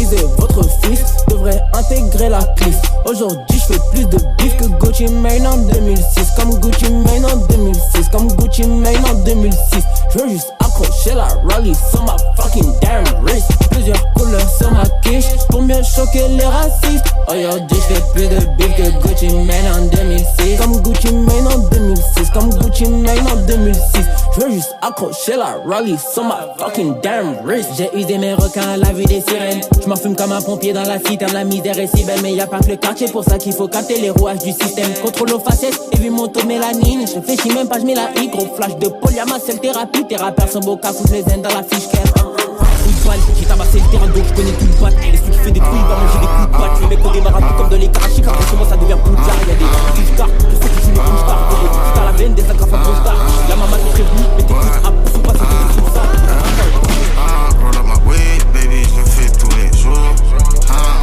disais votre fils devrait intégrer la clique. Aujourd'hui je fais plus de bif que Gucci Mane en 2006. Comme Gucci Mane en 2006. Comme Gucci Mane en 2006. Je veux juste accrocher la rallye sur ma fucking damn wrist. Plusieurs couleurs sur ma quiche pour mieux choquer les racistes. Aujourd'hui je fais plus de bif que Gucci Mane en 2006. Comme Gucci Mane en 2006. Comme Gucci Mane en 2006. Je veux juste accrocher la rallye sur ma fucking damn wrist. J'ai usé mes requins à la vue des sirènes. Je m'en fume comme un pompier dans la citerne. La misère est si belle mais y'a pas que le quartier. Pour ça qu'il faut capter les rouages du système. Contrôle aux facettes et vu mon taux de mélanine. Je réfléchis même pas, je mets la I. Gros flash de polyamacelle thérapie. Tes rappeurs sont beaux qu'à foutre les zen dans la fiche qu'elle. J'ai tabassé le terrain donc je connais tout le boîte. Et celui qui fait des couilles va manger des coups de patte. Les mecs au démarrage tout comme dans les Karachik. Après chez moi ça devient Poudlard. Y'a des touches-cartes, tous ceux qui jouent les touches-cartes. C'est à la veine des agrafes en touche-cartes. La maman te prévenue, mais tes coups à pousse ou pas, c'est des sous ça. Roll up my weed, baby, je le fais tous les jours.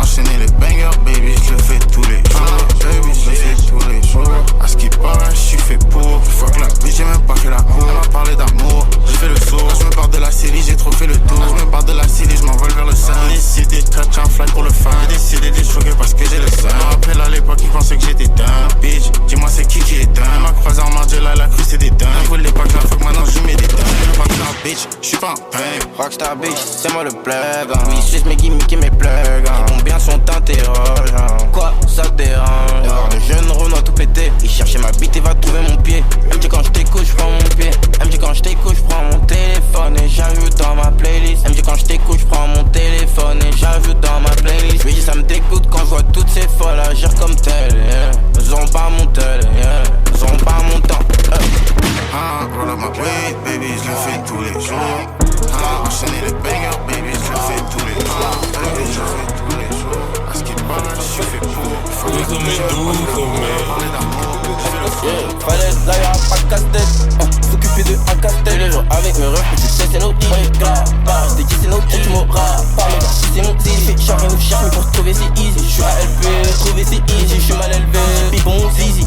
Enchaîner les bangers, baby, je le fais tous les jours. Baby, je le fais tous les jours. À ce qui paraît, je suis fait pour. Fuck la bitch, j'ai même pas fait la cour. Elle m'a parlé d'amour, j'ai fait le saut. Quand je me barre de la série, j'ai trop fait le tour. Quand je me barre de la série, je m'envole vers le sein. J'ai décidé de catch un fly pour le fan. J'ai décidé de choquer parce que j'ai le sein. Je me rappelle à l'époque, ils pensaient que j'étais dingue. Bitch, dis-moi c'est qui est dingue. Elle m'a croisé en Margiela, elle a cru c'est des dingues. Je voulais pas que la fuck, maintenant je mets des dingues. Rockstar bitch, je suis pas un punk. Rockstar bitch, c'est moi le plug. Oui, je suis mes gimmicks et mes plugs. Combien sont interroges? Quoi, ça te dérange? Dehors de jeunes Renois tout pété. Il cherchait ma bite et va trouver mon pied. MJ quand je t'écoute, je prends mon pied. MJ quand je t'écoute, je prends mon téléphone et j'ajoute dans ma playlist. MJ quand je t'écoute, je prends mon téléphone et j'ajoute dans ma playlist. Oui, ça me dégoûte quand je vois toutes ces folles agir comme telles. Elles ont pas mon tel, elles ont pas mon temps. Roll up my weed, baby, je le fais tous les jours. Enchaîner les bangers, baby, je le fais tous les jours. Baby, je le fais tous les jours. À ce qui paraît, je suis fait pour. Fallait là y'a pas de casse-tête. S'occuper de un casse-tête. Les jours avec mes refs, tu sais c'est nos hits. On est grave, t'es qui c'est nos hits, tu m'auras pas. Mais si c'est mon zizi, fait genre rien nous cherche. Mais pour se trouver c'est easy. Je suis à LP, trouver c'est easy. Je suis mal élevé, puis bon zizi.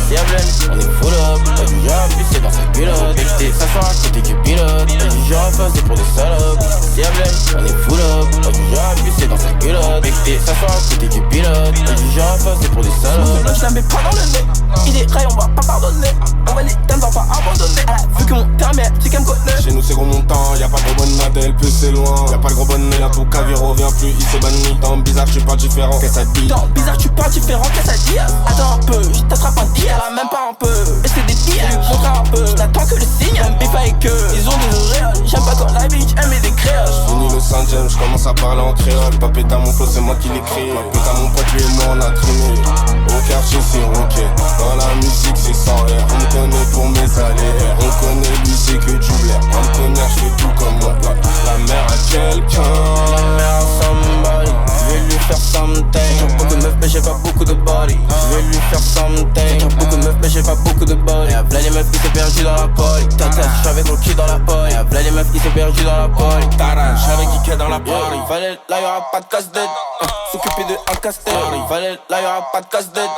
C'est à Blaine, on est full up. T'as du job, puis c'est dans sa culotte. J'étais s'asseoir à côté du pilote. T'as du job, c'est pour des salopes. C'est à Blaine, on est full up. T'as du job, puis c'est dans sa culotte. J'étais s'asseoir à côté du pilote. T'as du job, c'est pour des salopes. Je la mets pas dans le nez. Il est rail, on va pas pardonner. On va les dames, on va pas abandonner. À la vue que mon terme est c'est qu'elle me connaît. Chez nous c'est gros montant, y'a pas de gros bonne Nadel, plus c'est loin. Y'a pas de gros bonne là tout caviar revient plus, il s'est banni. Dans bizarre, tu pas différent, qu'est-ce ça dit? Dans bizarre, tu pas différent, qu'est-ce ça dit? Attends un peu, j't'attrape un dire, même pas un peu. Et c'est des tirs, montre un peu. J'attends que le signe, même bif avec eux. Ils ont des oreilles, j'aime pas quand la bitch, elle met des créoles. Fini le Saint-James, j'commence à parler en créole. Papé t'as mon flow, c'est moi qui l'écris. Papé t'as mon pote, lui et moi on a trimé. Au quartier c'est ok, dans la musique c'est sans air. On me connaît pour mes allées, on connaît lui c'est que du blaire. On me connaît, j'fais tout comme moi. La mère à quelqu'un, la mère à somebody. Je vais lui faire something. J'ai beaucoup de meufs mais j'ai pas beaucoup de body. Je vais lui faire something. J'ai beaucoup de meufs mais j'ai pas beaucoup de body. Y'a plein les meufs qui s'est perdu dans la poli. Tata, j'suis avec mon cul dans la poli. Y'a plein les meufs qui s'est perdu dans la poli. Tara, j'suis avec Geeké dans la poli. Fallait là y'aura pas de casse-tête. S'occuper de un casse-tête. Fallait là y'aura pas de casse-tête.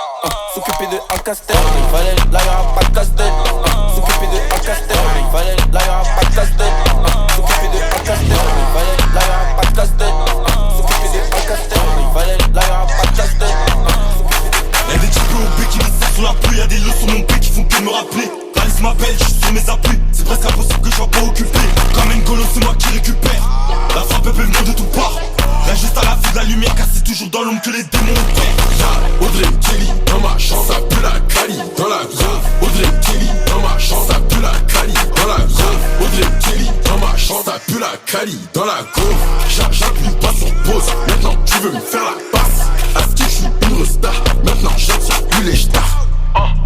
S'occuper de un casse-tête. Fallait là y'aura pas de casse-tête. S'occuper de un casse-tête. Fallait là y'aura pas de casse-tête. S'occuper de un casse-tête. Fallait là y'aura pas de casse-tête. S'occuper de un casse-tête. Fallait là y'aura pas de casse-tête. Y'a des types au bec qui me serrent sous la pluie. Y'a des leçons mon bec qui font que me rappeler. Alice m'appelle, je suis sur mes appuis. C'est presque impossible que je sois pas occupé. Comme N'Golo, c'est moi qui récupère. La frappe peut venir de tout part. Rien juste à la vue de la lumière, car c'est toujours dans l'ombre que les démons opèrent. Y'a Audrey Kelly dans ma chambre, ça pue la cali. Dans la zone, Audrey Kelly dans ma chambre, ça pue la cali. Dans la zone, Audrey Kelly dans ma chambre, ça pue la cali. Dans la gauche, j'appuie pas sur pause. Maintenant tu veux me faire la passe. À ce que je suis une star, maintenant j'attire plus les stars.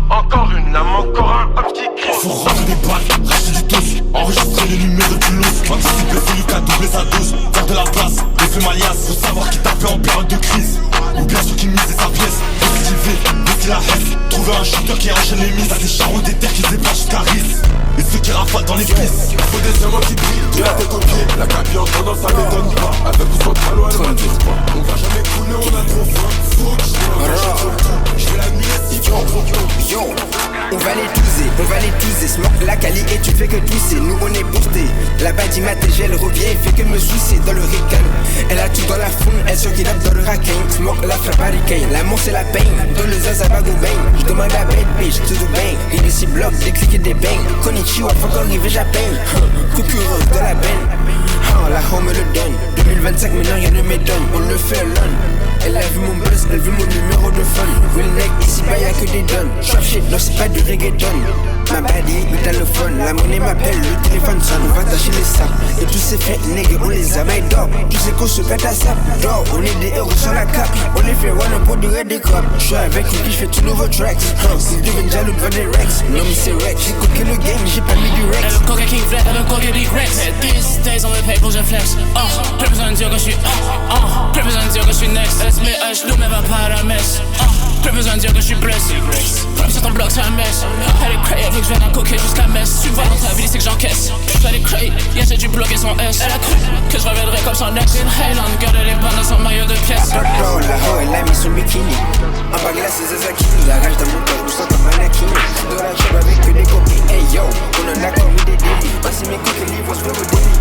Encore une lame, encore un petit cri. Faut rentrer des balles, racheter du dos. Enregistrer le numéro du lot. Anticiper celui qui a doublé sa dose. Faire de la place, défait ma liasse. Faut savoir qui t'a fait en période de crise. Ou bien sûr qui misait sa pièce. Positiver, baisser la haine. Trouver un shooter qui enchaîne les mises. À des charros des terres qui se déplacent jusqu'à Riz. Et ceux qui rafalent dans les pistes. Faut des diamants qui brillent, de la tête aux pieds. La capille en tendance, ça m'étonne pas. Avec ou sans talon, elle m'attire pas. On va jamais couler, on a trop faim. Faut que je fais la nuit si tu en Yo, on va les touser, smoke la cali et tu fais que tousser. Nous on est boosté, La badie m'attège, elle revient, fait que me soucier dans le rican. Elle a tout dans la foule, elle se kidnappe dans le raquin. Smoke la frappe barricade, l'amour c'est la peine. Dans le zaz à bag ou bang, j'demande à bad bitch, tout du bang. Les DC blocs, des clics et des bangs. Konnichiwa, faut qu'on arrive, j'appelle. Coucou dans la benne. La home me le donne. 2025 maintenant rien ne m'étonne. On le fait alone. Elle a vu mon buzz, elle veut mon numéro de phone. Real neck, ici bas y'a que des donnes. Trap shit, non c'est pas du reggaeton. Ma body, mais t'as le fun. La monnaie m'appelle, le téléphone sonne. On va tâcher les sacs. Et tous ces faits, nègres, on les a mais d'or. Tu sais qu'on se pète à ça. D'or, on est des héros sur la cape. On les fait one pour durer des crop. J'suis avec Ricky, j'fais tout nouveau tracks. Ils deviennent jaloux devant des Rex. Non mais c'est Rex, j'ai coqué le game, j'ai pas mis du Rex. Elle veut coquer King Flex, elle veut coquer Big Rex. These days on me paye pour que je flex. Plus besoin de dire que j'suis plus besoin de dire que j'suis next. Elle se met à genoux mais va pas à la messe. Plus besoin de dire que j'suis blessé. Comme sur ton bloc c'est un mess. Elle est cray, elle veut que j'vienne en coquer jusqu'à Metz. Tu me vois dans ta vie, c'est que j'encaisse. Elle est cray, yeah j'ai dû bloquer son S. Elle a cru que je reviendrai comme son ex. Inhalant, garde les bandes dans son maillot de pièces. La ho, elle a mis son bikini. En bas glace c'est Zazakini. La rage dans mon corps, je sens comme Manakini. Dans la job avec que des copines. Hey yo, on en a commis des délits. Voici mes coques et livres, j'fais au délit.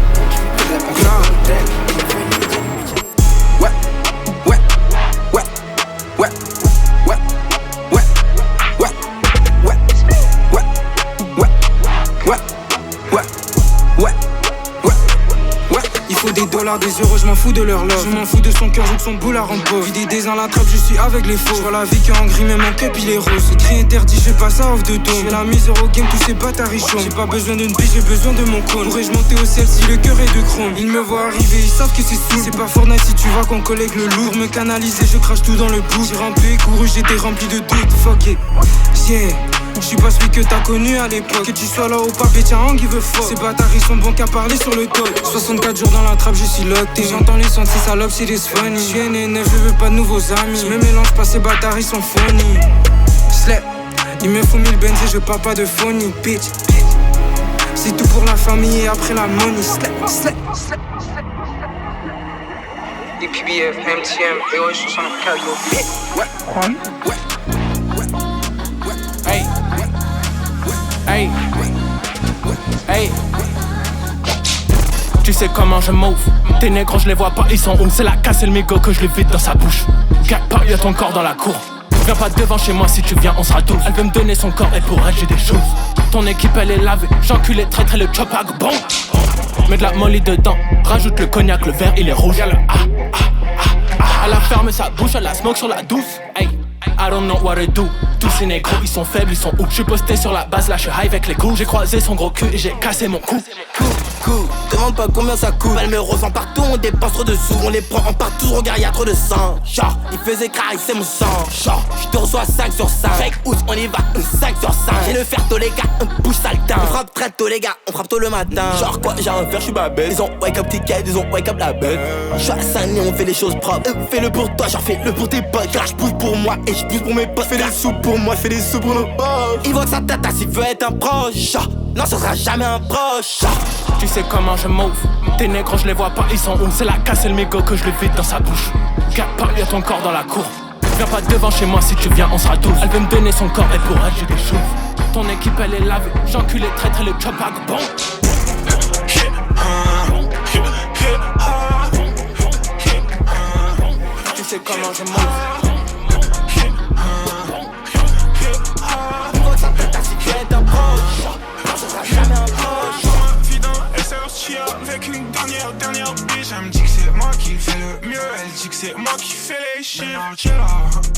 Des dollars, des euros, je m'en fous de leur love. Je m'en fous de son cœur, je veux que son boulard en pauvre. Vidé des ans la trappe, je suis avec les faux. Je vois la vie qu'en gris, mais mon cup il est rose. C'est cri interdit, je fais pas ça off de dôme. Je fais la misère au game, tous ces bâtards ils chôment. J'ai pas besoin d'une biche, j'ai besoin de mon cône. Pourrais-je monter au ciel si le cœur est de chrome? Ils me voient arriver, ils savent que c'est sous. C'est pas Fortnite si tu vois qu'on collègue le lourd. Me canaliser, je crache tout dans le bout. J'ai rampé et couru, j'étais rempli de doutes. Fuck it, yeah. Je suis pas celui que t'as connu à l'époque. Que tu sois là ou pas, tiens, on give a fuck. Ces bâtards ils sont bons qu'à parler sur le top. 64 jours dans la trappe, je suis locked. Et j'entends les sons de ces salopes, c'est des funny. Je suis NNF, je veux pas de nouveaux amis. Je me mélange pas, ces bâtards ils sont funny. Slap, il me faut 1000 benz et je parle pas de phony, bitch. C'est tout pour la famille et après la money. Slap, slap, slap. Des PBF, MTM, et ouais, je suis sur le cargo. Ouais. Hey, hey. Tu sais comment je move. Tes négros je les vois pas, ils sont où? C'est la casse et le mégot que je les vide dans sa bouche. Gag pas, y'a ton corps dans la cour. Viens pas devant chez moi, si tu viens on sera 12. Elle veut me donner son corps et pour elle j'ai des choses. Ton équipe elle est lavée, j'encule les traîtres et le chop à bon. Mets de la molly dedans, rajoute le cognac, le verre il est rouge. Y'a le Elle a fermé sa bouche, elle la smoke sur la douce. Hey, I don't know what to do. Tous ces négros, ils sont faibles, ils sont où? J'suis posté sur la base, là j'suis high avec les coups. J'ai croisé son gros cul et j'ai cassé mon cou. Demande pas combien ça coûte. Elle me revend partout, on dépense trop de sous. On les prend en partout, regarde y'a trop de sang. Genre, il faisait craquer, c'est mon sang. Genre, j'te reçois 5 sur 5. Fake out, on y va, 5 sur 5. J'ai le fer tôt les gars, on bouge saltin. On frappe très tôt les gars, on frappe tôt le matin. Genre quoi, j'ai à faire, j'suis ma bête. Ils ont wake up ticket, ils ont wake up la bête. J'suis à Saint-Denis, on fait les choses propres. Fais-le pour toi, j'en fais le pour tes potes. Car j'pousse pour moi et j'pousse pour mes potes. Fais des sous pour moi, fais des sous pour nos potes. Il voit que sa tête, s'il veut être un proche. Non, ce sera jamais un proche. Tu sais comment je move. Tes négros je les vois pas, ils sont où? C'est la casse et le mégot que je les vide dans sa bouche. Gag pas, y'a ton corps dans la cour. Viens pas devant chez moi, si tu viens on sera 12. Elle veut me donner son corps et pour elle j'ai des choses. Ton équipe elle est lavée, j'encule les traîtres et le chop à bon. Tu sais comment je move. Avec une dernière biche. Elle me dit que c'est moi qui fais le mieux. Elle dit que c'est moi qui fais les chiffres.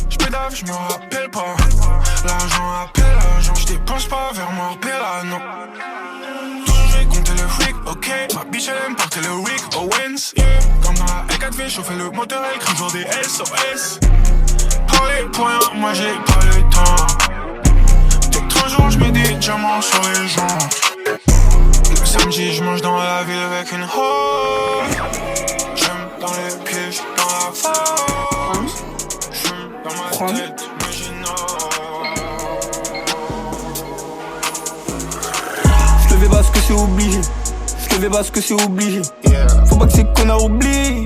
J'pédave, j'me rappelle pas. L'argent appelle l'argent. J'dépense pas vers moi, là, non. Toujours j'ai compté le fric, ok. Ma biche elle aime porter le Rick Owens, yeah. Comme dans la L4V, chauffer le moteur, elle crie toujours des SOS. Parler pour rien, moi j'ai pas le temps. Dès que 3 jours, j'mets des diamants sur les gens. Le samedi, j'mange dans la ville avec une hoe. J'aime dans les pieds, j'suis dans la force. J'aime dans ma tête, mais j'ignore. J'levais parce que c'est obligé. J'levais parce que c'est obligé. Faut pas que ces connards oublient.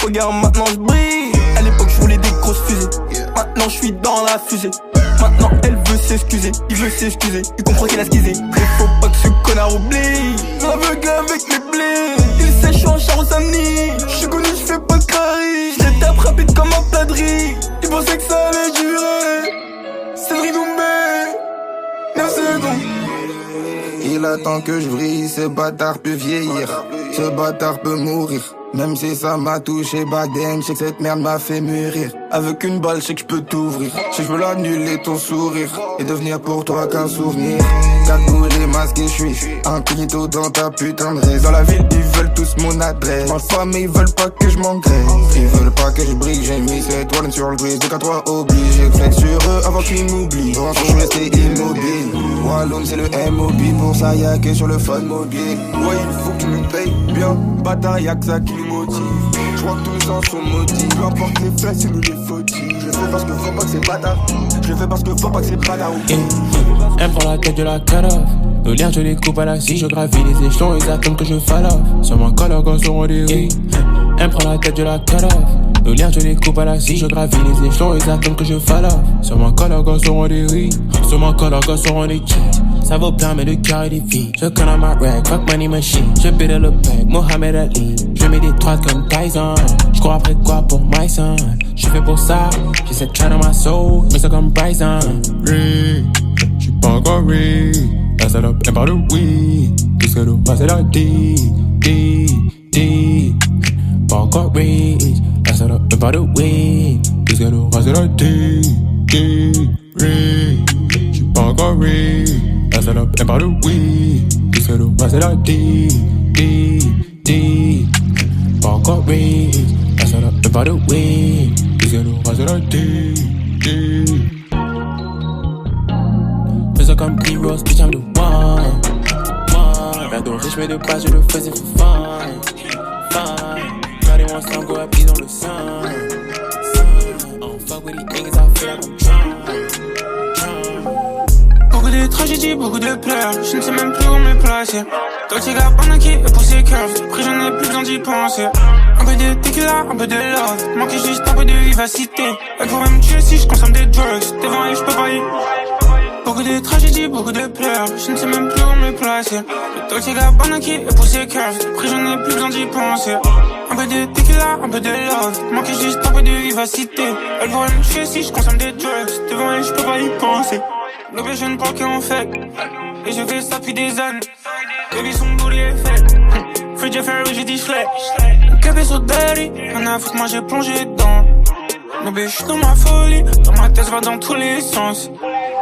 Regarde maintenant j'brille. À l'époque j'voulais des grosses fusées. Maintenant j'suis dans la fusée. Maintenant elle veut s'excuser. Il veut s'excuser. Il comprend qu'il a skisé. Mais faut pas que ce connard oublie. aveugle avec mes blés. Il sait, je suis en Charles-Samni. Je suis connu, je fais pas de carie. Je les tape rapide comme un plat de riz. Ils pensaient que ça allait durer. C'est le Ridoumbé 9 secondes. Il attend que je vrille, ce bâtard peut vieillir. Ce bâtard peut mourir. Même si ça m'a touché back then, je sais que cette merde m'a fait mûrir. Avec une balle, je sais que je peux t'ouvrir. Je sais que je peux l'annuler ton sourire et devenir pour toi qu'un souvenir. Cagoulé, masqué, je suis incognito dans ta putain de race. Dans la ville, ils veulent tous mon adresse. Parle pas, mais ils veulent pas que je m'engraisse. Ils veulent pas que je brille, j'ai mis cette toile sur le brise. 2-4-3 obligé de flex sur eux avant qu'ils m'oublient. Pour l'instant, je suis resté immobile. Walloon, c'est le MOB, pour ça y'a que sur le fun mobile. Ouais, il faut que tu me payes bien. Bâtard, y'a que ça qui me motive. Je crois que tous les sens sont maudits. Peu importe les faits, c'est nous les fautifs. Je le fais parce que faut pas que c'est bâtard. Je le fais parce que faut pas que c'est bâtard. Elle prend la tête de la cut-off. Nos liens je les coupe à la scie. Je gravis les échelons, ils attendent que je fall off. Sur mon colloque seront des riz. Elle prend la tête de la cut-off. Nos liens je les coupe à la scie. Je gravis les échelons, ils attendent que je fall off. Sur mon colloque seront des riz. Sur mon colloque seront des checks. Ça vaut plein mais le cœur et des filles. Je connais ma rag, fuck money machine. Je bide le pack, Mohamed Ali. Je mets des droites comme Tyson. Je cours après quoi pour my son. Je fais pour ça, j'ai cette chaîne dans ma soul. Mais c'est comme Bryson. J'suis pas encore rich. La salope aime par le weed. Jusqu'à l'eau, passer la D. Pas encore rich. La salope aime par le weed. Jusqu'à l'eau, passer la D. J'suis pas encore rich. La salope aime par le weed. Jusqu'à l'eau, passer la D. Pas encore rich. La salope aime par le weed. Jusqu'à l'eau, passer la D. Fais ça comme D-Rose, bitch, I'm the one. Rien de riche, mais de base, je le faisais for fun. Regardez mon sang go up, ils ont le sang. I don't fuck with these niggas, I feel like I'm trying. Beaucoup de tragédies, beaucoup de pleurs. Je ne sais même plus où me placer. Dolce Gabbana qui est poussé curve. Après j'en ai plus besoin d'y penser. Un peu de tequila, un peu de love. Manquait juste un peu de vivacité. Elle pourrait me tuer si je consomme des drugs. Devant elle, je peux pas y. Beaucoup de tragédies, beaucoup de pleurs. Je ne sais même plus où me placer. Le Dolce Gabbana qui est poussé curve. Après j'en ai plus besoin d'y penser. Un peu de tequila, un peu de love. Manquait juste un peu de vivacité. Elle pourrait me tuer si je consomme des drugs. Devant elle, je peux pas y penser. Bébé, je ne parle qu'en fait. Et je fais ça depuis des années. Baby, son booty est fait. Free Jeffery, j'ai dit schleck. Bébé, so dirty. Y'en a foutre, moi j'ai plongé dedans. Bébé, j'suis dans ma folie. Dans ma tête, va dans tous les sens.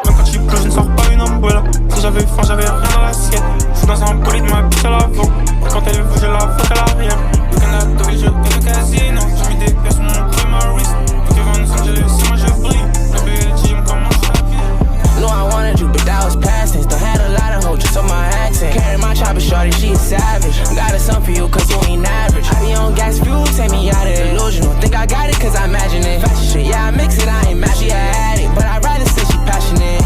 Même quand il pleut, je ne sors pas une umbrella. Si j'avais faim, j'avais rien dans l'assiette. J'suis dans un bolide, ma bitch à l'avant. Quand elle veut, je la fuck à l'arrière. Le Canada, je gagne le casino. J'ai mis des pièces sur mon prix, ma wrist. Tout est Los Angeles, si moi je brille. Bébé, le gym, comment je Know I wanted you, but that was past tense. Don't had a lot of hoes just on my accent. Carry my chopper, shorty, she a savage. Got a son for you, cause you ain't average. I be on gas fuel, take me out of delusional. Think I got it, cause I imagine it. Fashion shit, yeah, I mix it, I ain't mad, she a addict. But I'd rather say she passionate.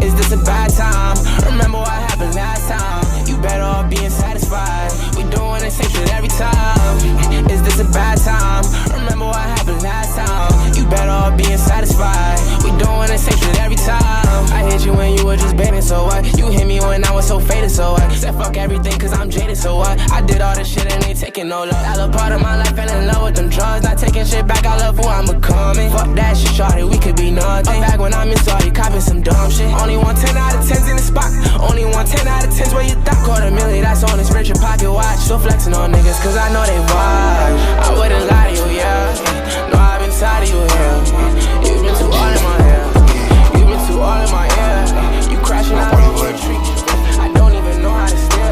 Is this a bad time? Remember what happened last time. You better off being satisfied. We doing the same shit every time. Is this a bad time? Remember what happened last time. You better off being satisfied. We doing the same shit every time. I hit you when you were just bathing, so what? You hit me when I was so faded, so what? Said fuck everything cause I'm jaded, so what? I did all this shit and ain't taking no love. That little part of my life fell in love with them drugs. Not taking shit back, I love who I'm becoming. Fuck that shit, shorty, we could be nothing. Back when I'm in Saudi, copping some dumb shit. Only 1 10 out of 10s in the spot. Only 1 10 out of 10s where you thought. $250,000, that's on this Richard pocket watch. Still flexing on niggas cause I know they watch. I wouldn't lie to you, yeah. No, I've been tired of you, yeah. You've been too all in my hair. You've been too all in my ear. You crashing out on a retreat. I don't even know how to steer. I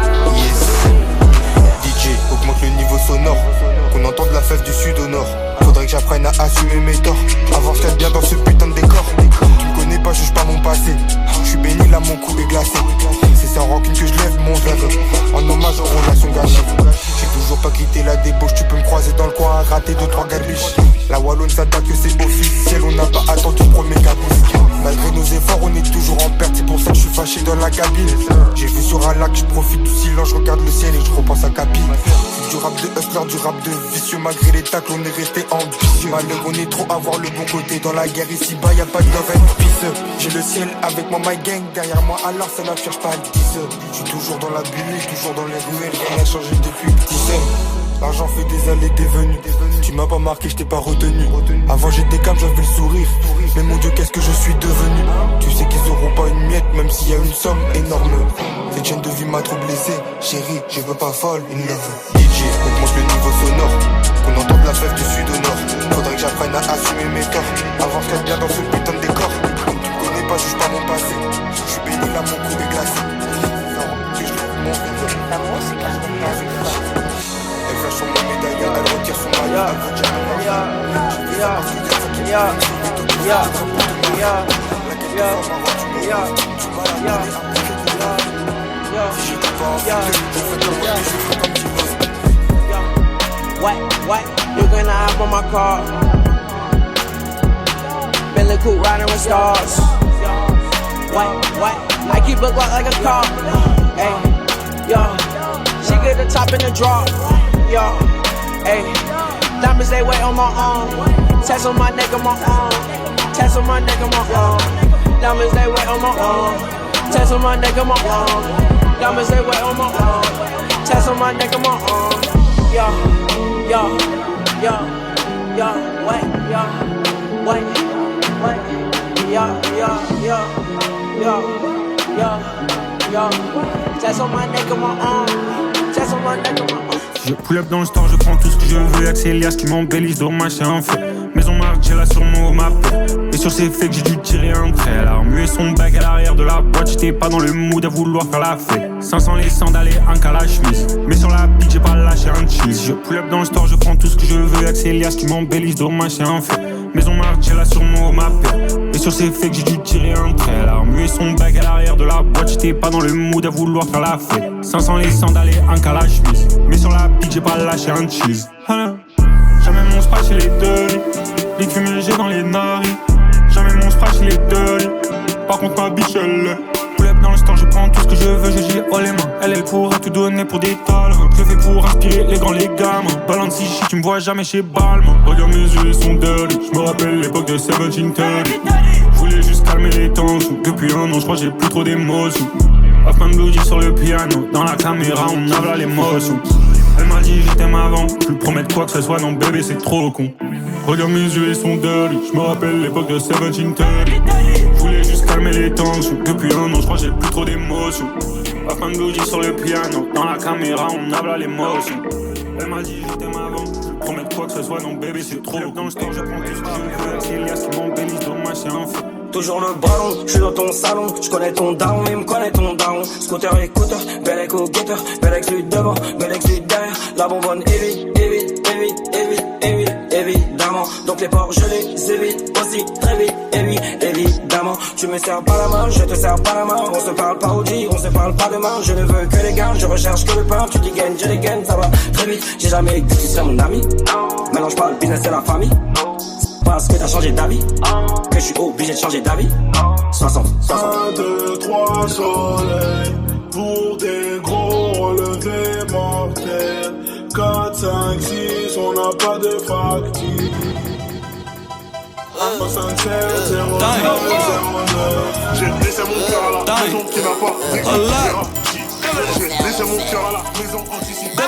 don't know what to DJ, augmente le niveau sonore. Qu'on entende la fève du sud au nord. Faudrait que j'apprenne à assumer mes torts. Avance qu'elle bien dans ce putain de décor. Tu me connais pas, juge pas mon passé. Je suis béni là, mon cou est glacé. C'est sans rancune que je lève mon verre. En hommage aux relations gâchées. J'ai toujours pas quitté la débauche. Tu peux me croiser dans le coin à gratter 2-3 garbiches. La Wallonne ça date que c'est officiel. On n'a pas attendu le premier cabousse. Malgré nos efforts on est toujours en perte. C'est pour ça que je suis fâché dans la cabine. J'ai vu sur un lac, je profite du silence. Je regarde le ciel et je repense à Capi. C'est du rap de hustler, du rap de vicieux. Malgré les tacles on est resté en ambitieux. Malheureux, on est trop à voir le bon côté. Dans la guerre ici-bas, y'a pas de love and peace. J'ai le ciel avec moi, my gang. Derrière moi, alors ça la cherche pas à le 10. J'suis toujours dans la bulle, toujours dans les ruelles. Rien n'a changé depuis le petit seul. L'argent fait des allées, des venues. Tu m'as pas marqué, je t'ai pas retenu. Avant j'étais calme, j'avais le sourire. Mais mon Dieu, qu'est-ce que je suis devenu. Tu sais qu'ils auront pas une miette, même s'il y a une somme énorme. Cette chaîne de vie m'a trop blessé. Chérie, je veux pas folle, une love. DJ, augmente le niveau sonore. Qu'on entende la fève du sud au nord. Faudrait que j'apprenne à assumer mes torts. Avance bien dans ce putain de décor. Comme tu me connais pas, juge pas mon passé. Je suis béni là, mon cou est glacé. L'amour, c'est quand elle flash sur mon médaillon, elle retire son maillot. What? You gonna hop on my car? Bentley coupe riding with stars. What? I keep a Glock like a car. Hey, yo. She get the top in the drop, yo. Hey, diamonds they wait on my arm. Tats on my neck and my arm. Tats on my neck and my arm. Diamonds they wait on my arm. Tats on my neck and my arm. Diamonds they wait on my arm. Tats on my neck and my arm. Yo, wait, yo. Tats on my neck and my arm. Je pull up dans le store, je prends tout ce que je veux. Accélère ce qui m'embellisse, dommage c'est un fait. Maison marque, j'ai là sur mon map. Et sur ces faits que j'ai dû tirer un trait. Elle a remué son bac à l'arrière de la boîte. J'étais pas dans le mood à vouloir faire la fête. 500 les sandales et un cas la chemise. Mais sur la pique, j'ai pas lâché un cheese. Je pull up dans le store, je prends tout ce que je veux. Accélère ce qui m'embellisse, dommage c'est un fait. Maison marque, j'ai là sur mon map. Et sur ces faits que j'ai dû tirer un trait. Elle a remué son bac à l'arrière de la boîte. J'étais pas dans le mood à vouloir faire la fête. 500 les sandales et un cas la chemise. Mais sur la pique, j'ai pas lâché un cheese. Jamais mon spray chez les deux. Les fumées, j'ai dans les narines. Jamais mon spray chez les deux. Par contre, ma biche, elle pull up dans le store, je prends tout ce que je veux, je gire haut les mains. Elle pourra tout donner pour des talents. Je fais pour inspirer les grands, les gamins. Balance si shit, tu me vois jamais chez Balmain. Regarde mes yeux, ils sont dirty. Je me rappelle l'époque de 1730. Je voulais juste calmer les tensions. Depuis un an, je crois que j'ai plus trop d'émotions. Hoffman Bloody sur le piano. Dans la caméra, on a là l'émotion. Elle m'a dit je t'aime avant. Je lui promets quoi que ce soit, non bébé c'est trop con. Regarde mes yeux ils sont dirty. Je me rappelle l'époque de 1730. Je voulais juste calmer les tensions. Depuis un an je crois que j'ai plus trop d'émotions. Hoffman Bloody sur le piano. Dans la caméra on a là l'émotion. Elle m'a dit je t'aime avant. Je lui promets quoi que ce soit, non bébé c'est trop con. Dans le store je prends tout ce que je veux. C'est Elias qui m'embellisse, dommage c'est un fait. Toujours le ballon, j'suis dans ton salon. J'connais ton daron, mais m'connais ton daron. Scooter écouteur, bel écho guetteur. Bel ex lui devant, bel ex lui derrière. La bonbonne évite, évidemment. Donc les ports je les évite aussi très vite, évidemment. Tu me sers pas la main, je te sers pas la main. On se parle pas au dit, on se parle pas demain. Je ne veux que les gains, je recherche que le pain. Tu dis gain, je les gagne, ça va très vite. J'ai jamais dit que tu serais mon ami. Maintenant je parle business et la famille. Parce que t'as changé d'avis, que je suis obligé de changer d'avis. 60. 1, 2, 3 soleils pour des gros relevés mortels. 4, 5, 6, on n'a pas de facture. 67, 0, 9, 09. J'ai laissé mon cœur à la maison qui n'a pas récupéré. J'ai laissé mon cœur à la maison anticipée.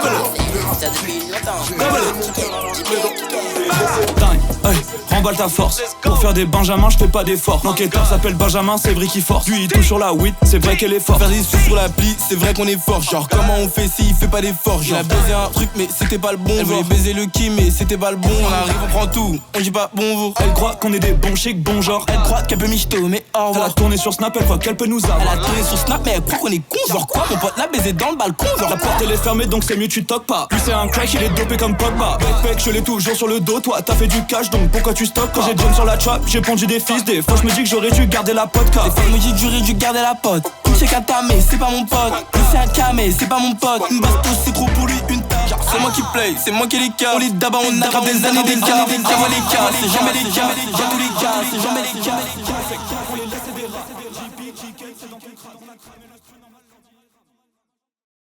Remballe ta force. Pour faire des benjamins, je fais pas d'effort. L'enquêteur s'appelle Benjamin, c'est vrai qu'il force. Lui il touche sur la weed, c'est vrai qu'elle est forte. Faire des sous sur l'appli, c'est vrai qu'on est fort. Genre comment on fait si il fait pas d'effort. J'ai baisé un truc mais c'était pas le bon. Elle voulait baiser le qui mais c'était pas le bon. On arrive, on prend tout, on dit pas bonjour. Elle croit qu'on est des bons chics, bon genre. Elle croit qu'elle peut michto mais au revoir. Elle a tourné sur Snap, elle croit qu'elle peut nous avoir. Elle a tourné sur Snap mais elle croit qu'on est con. Genre quoi, mon pote l'a baisé dans le balcon. Genre la porte elle est fermée donc c'est mieux tu toques pas. Lui c'est un crack, il est dopé comme Pogba. Backpack, je l'ai toujours sur le dos. Toi t'as fait du cash donc pourquoi tu stockes? Quand j'ai John sur la trap, j'ai pondu des fils. Des fois je me dis que j'aurais dû garder la pote car. Des fois je me dis que j'aurais dû garder la pote. C'est qu'un tamé, c'est pas mon pote. C'est un camé, c'est pas mon pote. Une bastos c'est trop pour lui, une tâche. C'est moi qui play, c'est moi qui les cas. On les d'abord on attrape des années d'écart. C'est moi les cas, c'est jamais les cas. J'ai tous les cas, c'est jamais les cas.